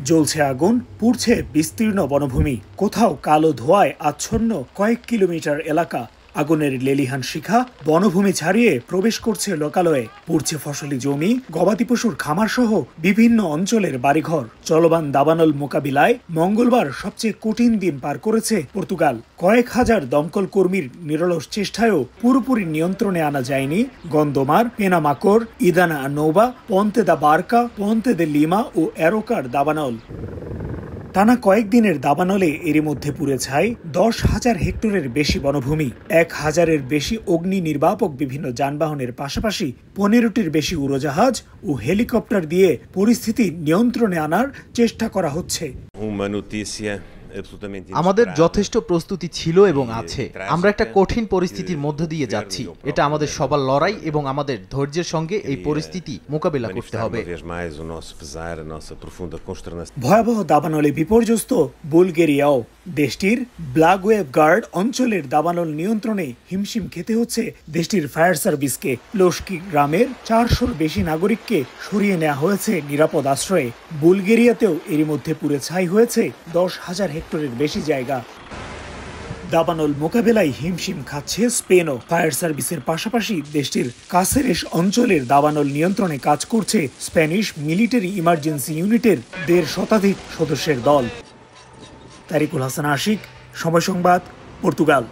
জ্বলছে আগুন, পুড়ছে বিস্তীর্ণ বনভূমি, কোথাও কালো ধোঁয়ায় আচ্ছন্ন কয়েক কিলোমিটার এলাকা। আগুনের লেলিহান শিখা বনভূমি ছাড়িয়ে প্রবেশ করছে লোকালয়ে। পুড়ছে ফসলি জমি, গবাদি পশুর খামার সহ বিভিন্ন অঞ্চলের বাড়িঘর। চলমান দাবানল মোকাবিলায় মঙ্গলবার সবচেয়ে কঠিন দিন পার করেছে পর্তুগাল। কয়েক হাজার দমকল কর্মীর নিরলস চেষ্টায়ও পুরোপুরি নিয়ন্ত্রণে আনা যায়নি গন্ধমার, পেনামাকর, ইদানা নৌবা, পন্তে দা বার্কা, পন্তে দে লিমা ও এরোকার দাবানল। টানা কয়েকদিনের দাবানলে এরই মধ্যে পুড়ে ছাই 10,000 হেক্টরের বেশি বনভূমি, 1,000-এর বেশি অগ্নি নির্বাপক বিভিন্ন যানবাহনের পাশাপাশি 15টির বেশি উড়োজাহাজ ও হেলিকপ্টার দিয়ে পরিস্থিতি নিয়ন্ত্রণে আনার চেষ্টা করা হচ্ছে। আমাদের যথেষ্ট প্রস্তুতি ছিল এবং আছে। আমরা একটা কঠিন পরিস্থিতির মধ্য দিয়ে যাচ্ছি। এটা আমাদের সবার লড়াই এবং আমাদের ধৈর্যের সঙ্গে এই পরিস্থিতি মোকাবিলা করতে হবে। ভয়াবহ দাবানলে বিপর্যস্ত বুলগেরিয়াও। দেশটির ব্লাগোয়েভগার্ড অঞ্চলের দাবানল নিয়ন্ত্রণে হিমশিম খেতে হচ্ছে দেশটির ফায়ার সার্ভিসকে। লোস্কি গ্রামের 400-র বেশি নাগরিককে সরিয়ে নেওয়া হয়েছে নিরাপদ আশ্রয়ে। বুলগেরিয়াতেও এরই মধ্যে পুড়ে ছাই হয়েছে 10,000 হেক্টরের বেশি জায়গা। দাবানল মোকাবেলায় হিমশিম খাচ্ছে স্পেনও। ফায়ার সার্ভিসের পাশাপাশি দেশটির কাসেরেস অঞ্চলের দাবানল নিয়ন্ত্রণে কাজ করছে স্প্যানিশ মিলিটারি ইমার্জেন্সি ইউনিটের 1.5 শতাধিক সদস্যের দল। তারিকুল হাসান আশিক, সময় সংবাদ, পর্তুগাল।